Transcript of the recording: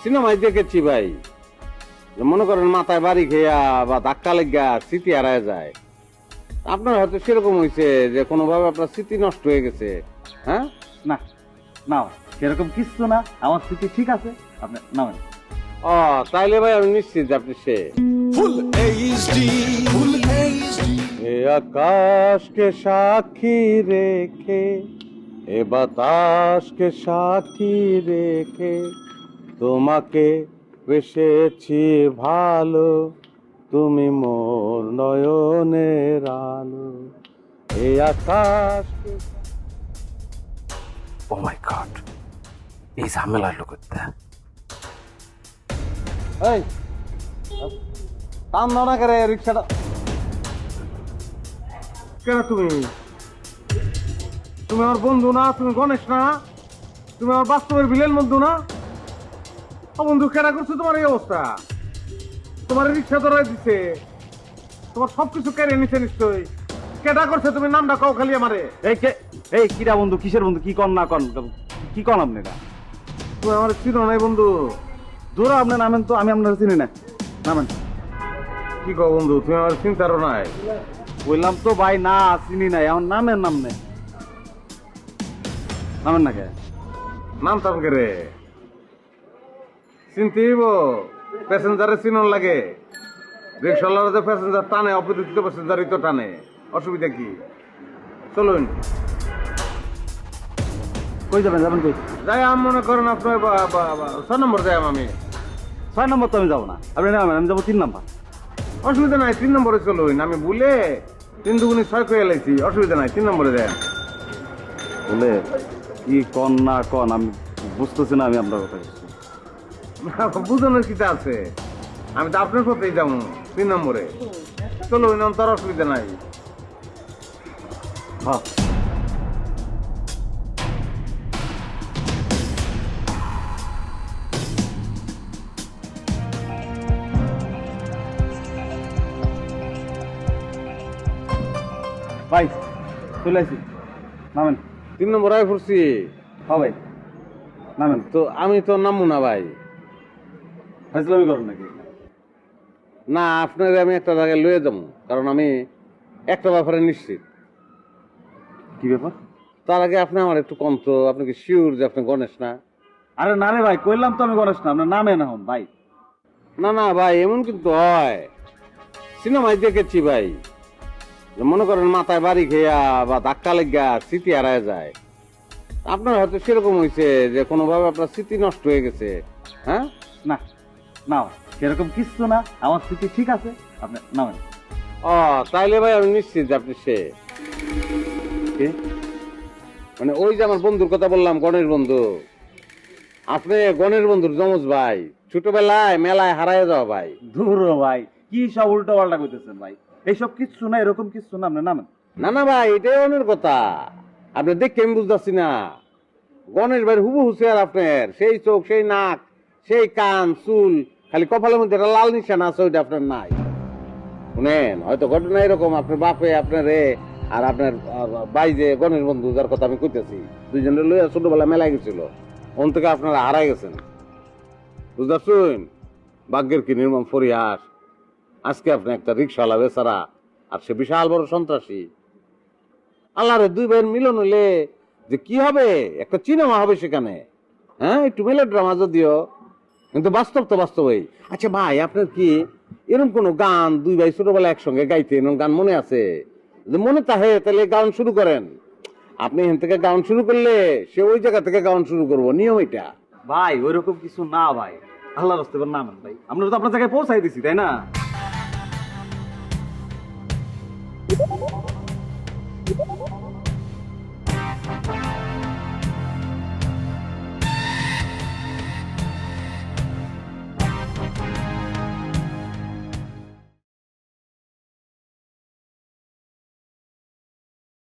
সিনেমায় দেখেছি ভাই, মনে করেন মাথায় বাড়ি খেয়া বা ধাক্কা লেগা স্মৃতি হারায় যায়। আপনার হয়তো সেরকম হয়েছে যে কোনোভাবে আপনার স্মৃতি নষ্ট হয়ে গেছে। হ্যাঁ, না না সেরকম কিছু না, আমার স্মৃতি ঠিক আছে। আপনি নামেন। ও তাইলে ভাই আমি নিশ্চিত যে আপনি সে। এ আকাশকে সাক্ষী রেখে, এ বাতাসকে সাক্ষী রেখে, তোমাকে বেসেছি ভালো, তুমি মোর নয়নের আলো। এ আকাশকে ও মাই গড, এই ঝামেলার লোক এই টান দাও না করে রিক্সাটা। কেন তুমি তুমি আমার বন্ধু না? তুমি গণেশ না? তুমি আমার বাস্তবের ভিলেন বন্ধু না? ও বন্ধু, কেনা করছো তোমার এই অবস্থা? তোমার রিক্সা ধরাই দিছে, তোমার সবকিছু কেড়ে নিছে নিশ্চয়ই। কেটা করছে তুমি নামটা কও খালি আমারে। এই কিরা বন্ধু, কিসের বন্ধু, কি কন না কন, কি কন আপনি? তুমি আমার চিনো নাই বন্ধু? ধরো আপনি নামেন তো, আমি আপনার চিনি না। নামেন। কি কও বন্ধু, তুমি আমার চিন্তারও নাই? বললাম তো ভাই না, চিনি নাই। আমার নামের নাম নেই। নামেন না কে? নামতাম কে রে? চিনতে প্যাসেঞ্জারে চিনন লাগে। রিক্সাওয়ালারা যে প্যাসেঞ্জার টানে, অপরিচিত প্যাসেঞ্জারই তো টানে। অসুবিধা কি? চলুন। কই যাবেন? যাবেন কই? যাই আমি মনে করেন আপনার 6 নম্বর যাই আমি। 6 নম্বর তো আমি যাবো না, আপনি নামেন, আমি যাবো 3 নম্বর। অসুবিধা নাই, 3 নম্বরে চলুন। আমি ভুলে 3 দুগুনি 6 করে এলাইছি। অসুবিধা নাই, 3 নম্বরে যাই। বলে কি কন না কন আমি বুঝতেছি না। আমি আপনার কথা বুঝানোর কিটা আছে? আমি তো আপনার সাথেই যাবো 3 নম্বরে। চলুন, তার অসুবিধা নাই। হ্যাঁ। ভাই চলে আসি, নামেন। 3 নম্বর আয় পড়ছি। হ্যাঁ ভাই নামেন। তো আমি তো নামবো না ভাই। ফাজলামি করেন নাকি? না, আপনার আমি একটা জায়গায় লয়ে যাবো, কারণ আমি একটা ব্যাপারে নিশ্চিত। কি ব্যাপার? তার আগে আপনি আমার একটু কম তো, আপনি কি শিওর যে আপনি গণেশ না? আরে না রে ভাই, কইলাম তো আমি গণেশ না। আপনার নামে না হন ভাই। না না ভাই, এমন কিন্তু হয়। সিনেমায় দেখেছি ভাই, মনে করেন মাথায় বাড়ি খেয়া বা ধাক্কা লেগা স্মৃতি হারায় যায়। আপনার হয়তো সেরকম হয়েছে যে কোনোভাবে আপনার স্মৃতি নষ্ট হয়ে গেছে। হ্যাঁ, না না সেরকম কিছু না, আমার স্মৃতি ঠিক আছে। আপনি নামেন। ও তাইলে ভাই আমি নিশ্চিত যে আপনি সে। কে? মানে ওই যে আমার বন্ধুর কথা বললাম, গণেশ বন্ধু। আপনি গণেশ বন্ধুর যমজ ভাই, ছোটবেলায় মেলায় হারায় যাওয়া ভাই। ধুর ভাই, কি সব উল্টো পাল্টা করতেছেন ভাই? এইসব কিচ্ছু না, এরকম কিচ্ছু না। আপনি নামেন। না না ভাই, এটাই অনেক কথা। আপনি দেখে আমি বুঝতেছি না। গণেশ ভাই হুবহু চেহারা আপনার, সেই চোখ, সেই নাক, সেই কান, চুল, খালি কপালের মধ্যে একটা লাল নিশানা আছে, ওইটা আপনার নাই। শুনেন, হয়তো ঘটনা এরকম, আপনার বাপে আপনার আর আপনার ভাই যে গণেশ বন্ধু যার কথা আমি কইতেছি, দুইজনের লইয়া ছোটবেলা মেলায় গেছিল, ওন থেকে আপনারা হারাই গেছেন। বুঝতে পারছেন? ভাগ্যের কি নির্মম পরিহাস। আজকে আপনি একটা রিক্সাওয়ালা বেচারা, আর সে বিশাল বড় সন্ত্রাসী। আল্লাহরে, 2 ভাইয়ের মিলন হইলে যে কি হবে, একটা সিনেমা হবে সেখানে। হ্যাঁ, একটু মেলো ড্রামা যদিও, কিন্তু বাস্তব তো বাস্তবই। আচ্ছা ভাই, আপনার কি এরকম কোন গান 2 ভাই ছোটবেলা একসঙ্গে গাইতেন, এরকম গান মনে আছে? যদি মনে থাকে তাহলে গান শুরু করেন। আপনি এখান থেকে গান শুরু করলে সে ওই জায়গা থেকে গান শুরু করবো, নিয়ম এটা। ভাই ওইরকম কিছু না ভাই, আল্লাহ রাস্তে নামেন ভাই। আমরা তো আপনার জায়গায় পৌঁছাই দিছি, তাই না?